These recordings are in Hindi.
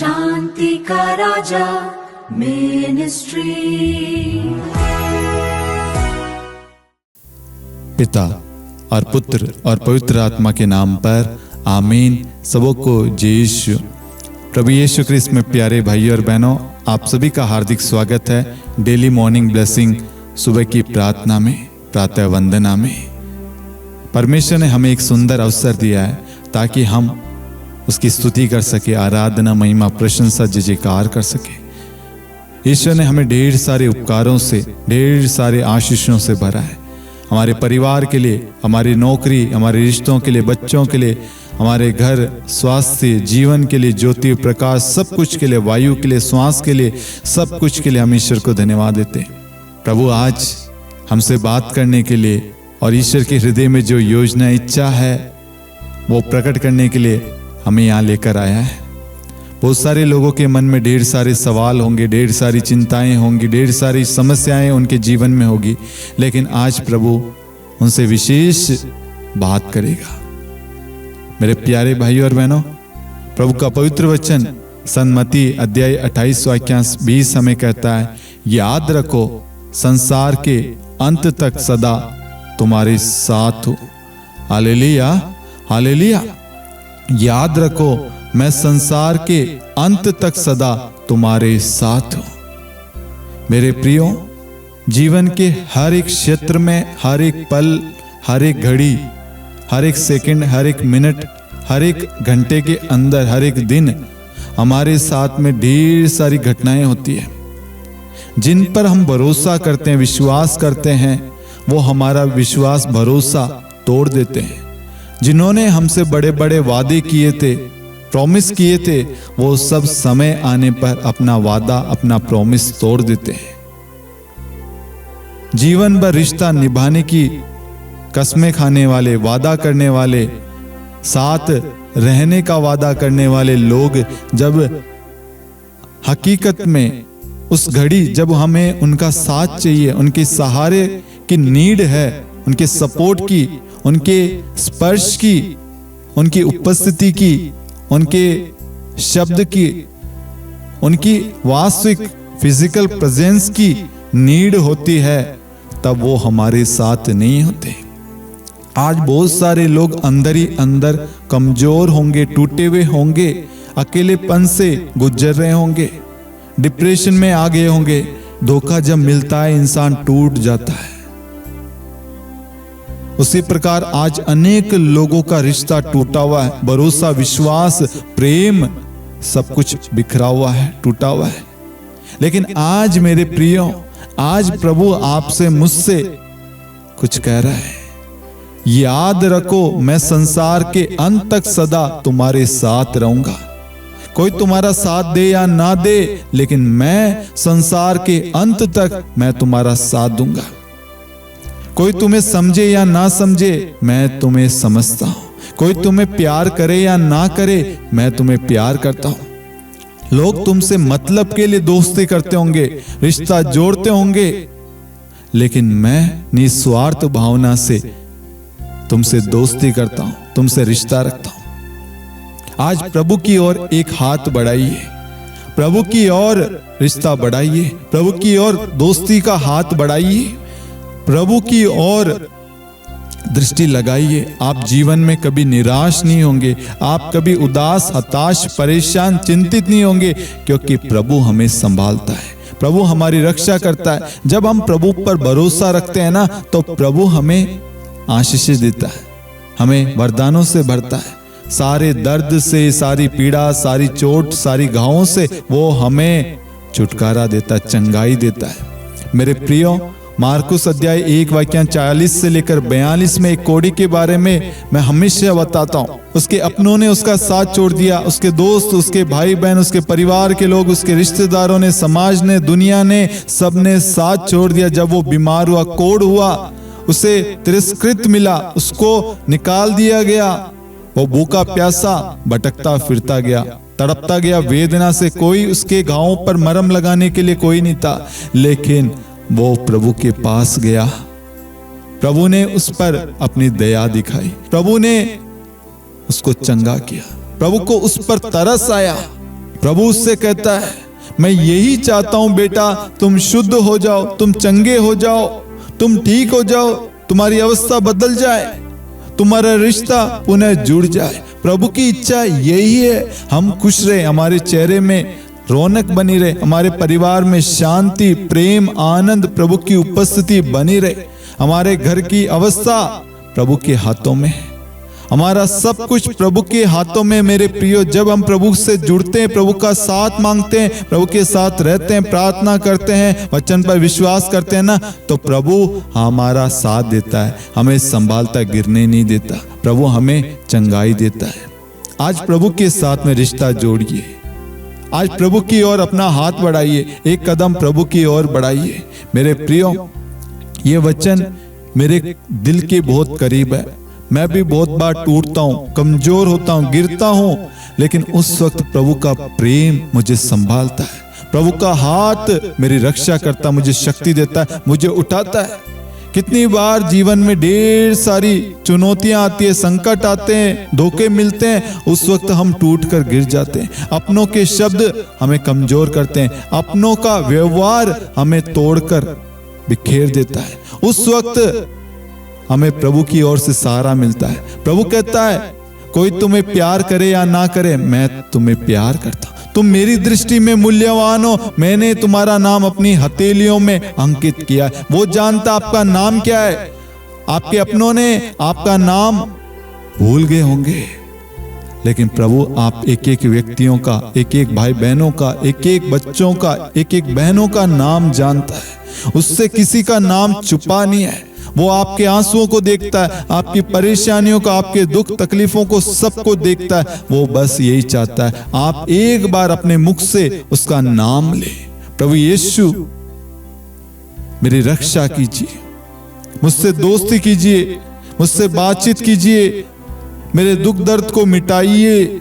शांति का राजा मिनिस्ट्री। पिता और पुत्र और पवित्र आत्मा के नाम पर आमीन। सबों को जय यीशु। प्रभु यीशु क्रिस्त में प्यारे भाइयों और बहनों, आप सभी का हार्दिक स्वागत है डेली मॉर्निंग ब्लेसिंग सुबह की प्रार्थना में, प्रातः वंदना में। परमेश्वर ने हमें एक सुंदर अवसर दिया है ताकि हम उसकी स्तुति कर सके, आराधना, महिमा, प्रशंसा, जय जयकार कर सके। ईश्वर ने हमें ढेर सारे उपकारों से, ढेर सारे आशीषों से भरा है। हमारे परिवार के लिए, हमारी नौकरी, हमारे रिश्तों के लिए, बच्चों के लिए, हमारे घर, स्वास्थ्य, जीवन के लिए, ज्योति, प्रकाश, सब कुछ के लिए, वायु के लिए, श्वास के लिए, सब कुछ के लिए हम ईश्वर को धन्यवाद देते हैं। प्रभु आज हमसे बात करने के लिए और ईश्वर के हृदय में जो योजना, इच्छा है वो प्रकट करने के लिए हमें यहाँ लेकर आया है। बहुत सारे लोगों के मन में ढेर सारे सवाल होंगे, ढेर सारी चिंताएं होंगी, ढेर सारी समस्याएं उनके जीवन में होगी, लेकिन आज प्रभु उनसे विशेष बात करेगा। मेरे प्यारे भाइयों और बहनों, प्रभु का पवित्र वचन सन्मति अध्याय 28 वाक्यांश 20 हमें कहता है, याद रखो संसार के अंत तक सदा तुम्हारे साथ हो। Hallelujah, hallelujah. याद रखो मैं संसार के अंत तक सदा तुम्हारे साथ हूं। मेरे प्रियो, जीवन के हर एक क्षेत्र में, हर एक पल, हर एक घड़ी, हर एक सेकंड, हर एक मिनट, हर एक घंटे के अंदर, हर एक दिन हमारे साथ में ढेर सारी घटनाएं होती है जिन पर हम भरोसा करते हैं, विश्वास करते हैं। वो हमारा विश्वास, भरोसा तोड़ देते हैं। जिन्होंने हमसे बड़े बड़े वादे किए थे, प्रॉमिस किए थे, वो सब समय आने पर अपना वादा, अपना प्रॉमिस तोड़ देते हैं। जीवन भर रिश्ता निभाने की कसमें खाने वाले, वादा करने वाले, साथ रहने का वादा करने वाले लोग जब हकीकत में उस घड़ी जब हमें उनका साथ चाहिए, उनके सहारे की नीड है, उनके सपोर्ट की, उनके स्पर्श की, उनकी उपस्थिति की, उनके शब्द की, उनकी वास्तविक फिजिकल प्रेजेंस की नीड होती है, तब वो हमारे साथ नहीं होते। आज बहुत सारे लोग अंदर ही अंदर कमजोर होंगे, टूटे हुए होंगे, अकेलेपन से गुजर रहे होंगे, डिप्रेशन में आ गए होंगे। धोखा जब मिलता है इंसान टूट जाता है। उसी प्रकार आज अनेक लोगों का रिश्ता टूटा हुआ है, भरोसा, विश्वास, प्रेम, सब कुछ बिखरा हुआ है, टूटा हुआ है। लेकिन आज मेरे प्रियो, आज प्रभु आपसे, मुझसे कुछ कह रहा है। याद रखो मैं संसार के अंत तक सदा तुम्हारे साथ रहूंगा। कोई तुम्हारा साथ दे या ना दे, लेकिन मैं संसार के अंत तक मैं तुम्हारा साथ दूंगा। कोई तुम्हें समझे या ना समझे, मैं तुम्हें समझता हूं। कोई तुम्हें प्यार करे या ना करे, मैं तुम्हें प्यार करता हूं। लोग तुमसे मतलब के लिए दोस्ती करते होंगे, रिश्ता जोड़ते होंगे, लेकिन मैं निस्वार्थ भावना से तुमसे दोस्ती करता हूं, तुमसे रिश्ता रखता हूं। आज प्रभु की ओर एक हाथ बढ़ाइए, प्रभु की ओर रिश्ता बढ़ाइए, प्रभु की ओर दोस्ती का हाथ बढ़ाइए, प्रभु की ओर दृष्टि लगाइए। आप जीवन में कभी निराश नहीं होंगे, आप कभी उदास, हताश, परेशान, चिंतित नहीं होंगे, क्योंकि प्रभु हमें संभालता है, प्रभु हमारी रक्षा करता है। जब हम प्रभु पर भरोसा रखते हैं ना, तो प्रभु हमें आशीष देता है, हमें वरदानों से भरता है। सारे दर्द से, सारी पीड़ा, सारी चोट, सारी घावों से वो हमें छुटकारा देता, चंगाई देता है। मेरे प्रियो, मार्कुस अध्याय 1 वाक्य 40 से लेकर 42 में एक कोढ़ी के बारे में मैं हमेशा बताता हूँ। उसके अपनों ने उसका साथ छोड़ दिया, उसके दोस्त, उसके भाई बहन, उसके परिवार के लोग, उसके रिश्तेदारों ने, समाज ने, दुनिया ने, सबने साथ छोड़ दिया। जब वो बीमार हुआ, कोढ़ हुआ, उसे तिरस्कृत मिला, उसको निकाल दिया गया, वो भूखा प्यासा भटकता फिरता गया, तड़पता गया वेदना से। कोई उसके घावों पर मरहम लगाने के लिए कोई नहीं था, लेकिन वो प्रभु के पास गया। प्रभु ने उस पर अपनी दया दिखाई, प्रभु ने उसको चंगा किया, प्रभु को उस पर तरस आया, प्रभु उससे कहता है, मैं यही चाहता हूं बेटा, तुम शुद्ध हो जाओ, तुम चंगे हो जाओ, तुम ठीक हो जाओ, तुम्हारी अवस्था बदल जाए, तुम्हारा रिश्ता पुनः जुड़ जाए। प्रभु की इच्छा यही है, हम खुश रहे, हमारे चेहरे में रौनक बनी रहे, हमारे परिवार में शांति, प्रेम, आनंद, प्रभु की उपस्थिति बनी रहे। हमारे घर की अवस्था प्रभु के हाथों में है, हमारा सब कुछ प्रभु के हाथों में। मेरे प्रियो, जब हम प्रभु से जुड़ते हैं, प्रभु का साथ मांगते हैं, प्रभु के साथ रहते हैं, प्रार्थना करते हैं, वचन पर विश्वास करते हैं ना, तो प्रभु हमारा साथ देता है, हमें संभालता, गिरने नहीं देता। प्रभु हमें चंगाई देता है। आज प्रभु के साथ में रिश्ता जोड़िए, आज प्रभु की ओर अपना हाथ बढ़ाइए, एक कदम प्रभु की ओर बढ़ाइए। मेरे प्रियो, ये वचन मेरे दिल के बहुत करीब है। मैं भी बहुत बार टूटता हूँ, कमजोर होता हूँ, गिरता हूँ, लेकिन उस वक्त प्रभु का प्रेम मुझे संभालता है, प्रभु का हाथ मेरी रक्षा करता, मुझे शक्ति देता है, मुझे उठाता है। कितनी बार जीवन में ढेर सारी चुनौतियां आती है, संकट आते हैं, धोखे मिलते हैं, उस वक्त हम टूट कर गिर जाते हैं। अपनों के शब्द हमें कमजोर करते हैं, अपनों का व्यवहार हमें तोड़कर बिखेर देता है। उस वक्त हमें प्रभु की ओर से सहारा मिलता है। प्रभु कहता है, कोई तुम्हें प्यार करे या ना करे, मैं तुम्हें प्यार करता हूं, तुम मेरी दृष्टि में मूल्यवान हो, मैंने तुम्हारा नाम अपनी हथेलियों में अंकित किया है। वो जानता आपका नाम क्या है। आपके अपनों ने आपका नाम भूल गए होंगे, लेकिन प्रभु आप एक एक व्यक्तियों का, एक एक भाई बहनों का, एक एक बच्चों का, एक एक बहनों का नाम जानता है। उससे किसी का नाम छुपा नहीं है। वो आपके आंसुओं को देखता है, आपकी परेशानियों को, आपके दुख तकलीफों को, सबको देखता है। वो बस यही चाहता है, आप एक बार अपने मुख से उसका नाम ले, प्रभु यीशु मेरी रक्षा कीजिए, मुझसे दोस्ती कीजिए, मुझसे बातचीत कीजिए, मेरे दुख दर्द को मिटाइए,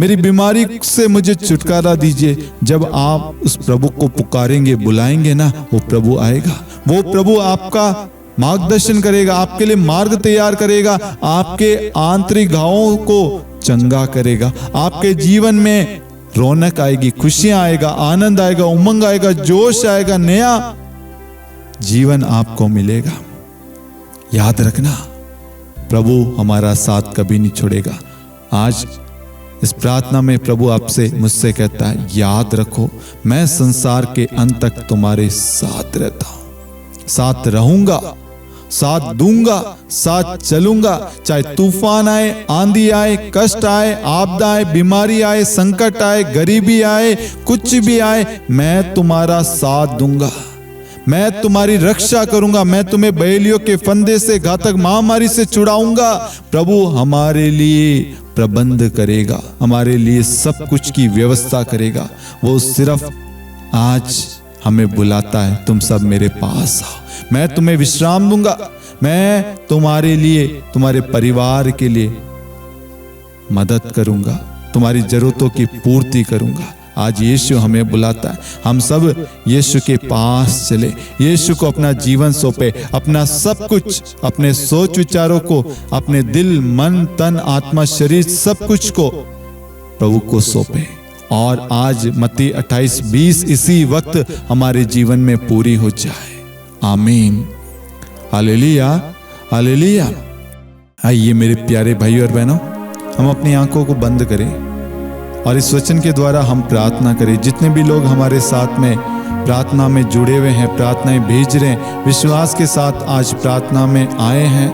मेरी बीमारी से मुझे छुटकारा दीजिए। जब आप उस प्रभु को पुकारेंगे, बुलाएंगे ना, वो प्रभु आएगा। वो प्रभु आपका मार्गदर्शन करेगा, आपके लिए मार्ग तैयार करेगा, आपके आंतरिक घावों को चंगा करेगा। आपके जीवन में रौनक आएगी, खुशियां आएगा, आनंद आएगा, उमंग आएगा, जोश आएगा, नया जीवन आपको मिलेगा। याद रखना, प्रभु हमारा साथ कभी नहीं छोड़ेगा। आज इस प्रार्थना में प्रभु आपसे, मुझसे कहता है, याद रखो, मैं संसार के अंत तक तुम्हारे साथ रहता हूं, साथ रहूंगा, साथ दूंगा, साथ चलूंगा। चाहे तूफान आए, आंधी आए, कष्ट आए, आपदा आए, बीमारी आए, संकट आए, गरीबी आए, कुछ भी आए, मैं तुम्हारा साथ दूंगा, मैं तुम्हारी रक्षा करूंगा, मैं तुम्हें बहेलियों के फंदे से, घातक महामारी से छुड़ाऊंगा। प्रभु हमारे लिए प्रबंध करेगा, हमारे लिए सब कुछ की व्यवस्था करेगा। वो सिर्फ आज हमें बुलाता है, तुम सब मेरे पास आओ, मैं तुम्हें विश्राम दूंगा, मैं तुम्हारे लिए, तुम्हारे परिवार के लिए मदद करूंगा, तुम्हारी जरूरतों की पूर्ति करूंगा। आज यीशु हमें बुलाता है, हम सब यीशु के पास चले, यीशु को अपना जीवन सौंपे, अपना सब कुछ, अपने सोच विचारों को, अपने दिल, मन, तन, आत्मा, शरीर, सब कुछ को प्रभु को सौंपे। और आज मत्ती 28:20 इसी वक्त हमारे जीवन में पूरी हो जाए। आमीन, हालेलुया, हालेलुया। आइए मेरे प्यारे भाई और बहनों, हम अपनी आंखों को बंद करें और इस वचन के द्वारा हम प्रार्थना करें। जितने भी लोग हमारे साथ में प्रार्थना में जुड़े हुए हैं, प्रार्थनाएं भेज रहे हैं, विश्वास के साथ आज प्रार्थना में आए हैं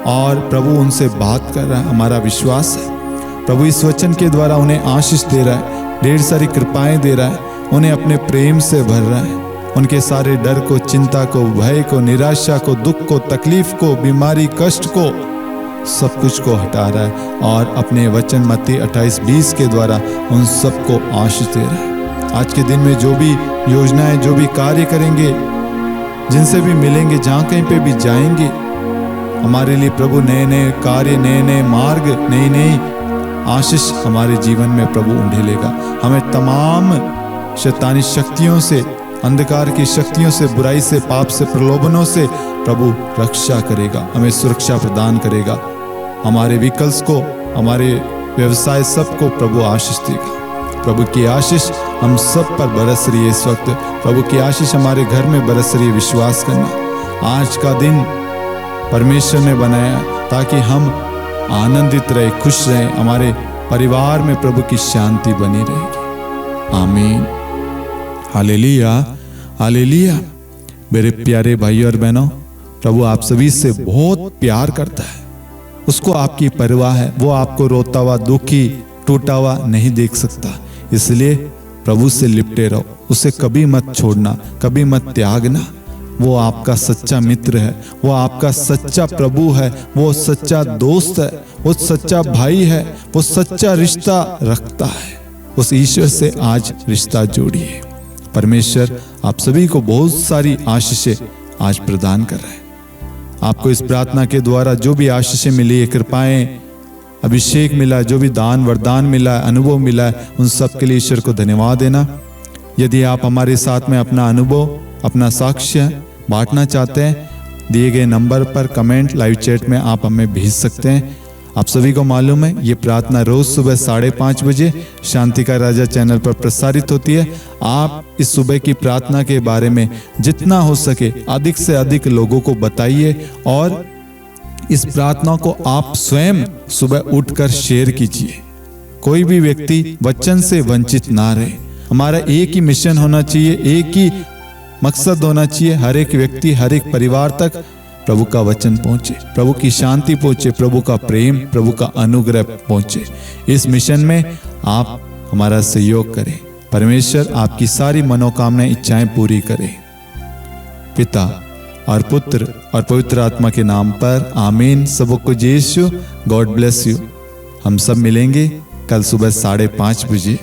और प्रभु उनसे बात कर रहा है, हमारा विश्वास है प्रभु इस वचन के द्वारा उन्हें आशीष दे रहा है, ढेर सारी कृपाएं दे रहा है, उन्हें अपने प्रेम से भर रहा है, उनके सारे डर को, चिंता को, भय को, निराशा को, दुख को, तकलीफ को, बीमारी, कष्ट को, सब कुछ को हटा रहा है और अपने वचन मत्ती 28:20 के द्वारा उन सबको आशीष दे रहा है। आज के दिन में जो भी योजनाएं, जो भी कार्य करेंगे, जिनसे भी मिलेंगे, जहाँ कहीं पे भी जाएंगे, हमारे लिए प्रभु नए नए कार्य, नए नए मार्ग, नई नई आशीष हमारे जीवन में प्रभु उंडेलेगा। हमें तमाम शैतानी शक्तियों से, अंधकार की शक्तियों से, बुराई से, पाप से, प्रलोभनों से प्रभु रक्षा करेगा, हमें सुरक्षा प्रदान करेगा। हमारे व्हीकल्स को, हमारे व्यवसाय सबको प्रभु आशीष देगा। प्रभु की आशीष हम सब पर बरस रही है इस वक्त। प्रभु की आशीष हमारे घर में बरस रही है। विश्वास करना, आज का दिन परमेश्वर ने बनाया ताकि हम आनंदित रहे, खुश रहें। हमारे परिवार में प्रभु की शांति बनी रहेगी। आमीन। Hallelujah, hallelujah. मेरे प्यारे भाइयों और बहनों, प्रभु आप सभी से बहुत प्यार करता है। उसको आपकी परवाह है। वो आपको रोता हुआ, दुखी, टूटा हुआ नहीं देख सकता। इसलिए प्रभु से लिपटे रहो, उसे कभी मत छोड़ना, कभी मत त्यागना। वो आपका सच्चा मित्र है, वो आपका सच्चा प्रभु है, वो सच्चा दोस्त है, वो सच्चा भाई है, वो सच्चा रिश्ता रखता है। उस ईश्वर से आज रिश्ता जोड़िए। परमेश्वर आप सभी को बहुत सारी आशीषें आज प्रदान कर रहे हैं। आपको इस प्रार्थना के द्वारा जो भी आशीषें मिली है, कृपाएं, अभिषेक मिला, जो भी दान वरदान मिला है, अनुभव मिला है, उन सब के लिए ईश्वर को धन्यवाद देना। यदि आप हमारे साथ में अपना अनुभव, अपना साक्ष्य बांटना चाहते हैं, दिए गए नंबर पर कमेंट, लाइव चैट में आप हमें भेज सकते हैं। आप सभी को मालूम है ये प्रार्थना रोज सुबह 5:30 बजे शांति का राजा चैनल पर प्रसारित होती है। आप इस सुबह की प्रार्थना के बारे में जितना हो सके अधिक से अधिक लोगों को बताइए और इस प्रार्थना को आप स्वयं सुबह उठकर शेयर कीजिए। कोई भी व्यक्ति वचन से वंचित ना रहे। हमारा एक ही मिशन होना चाहिए, एक ही मकसद होना चाहिए, हर एक व्यक्ति, हर एक परिवार तक प्रभु का वचन पहुंचे, प्रभु की शांति पहुंचे, प्रभु का प्रेम, प्रभु का अनुग्रह पहुंचे। इस मिशन में आप हमारा सहयोग करें। परमेश्वर आपकी सारी मनोकामनाएं, इच्छाएं पूरी करे। पिता और पुत्र और पवित्र आत्मा के नाम पर आमीन। सबको यीशु, गॉड ब्लेस यू। हम सब मिलेंगे कल सुबह 5:30 बजे।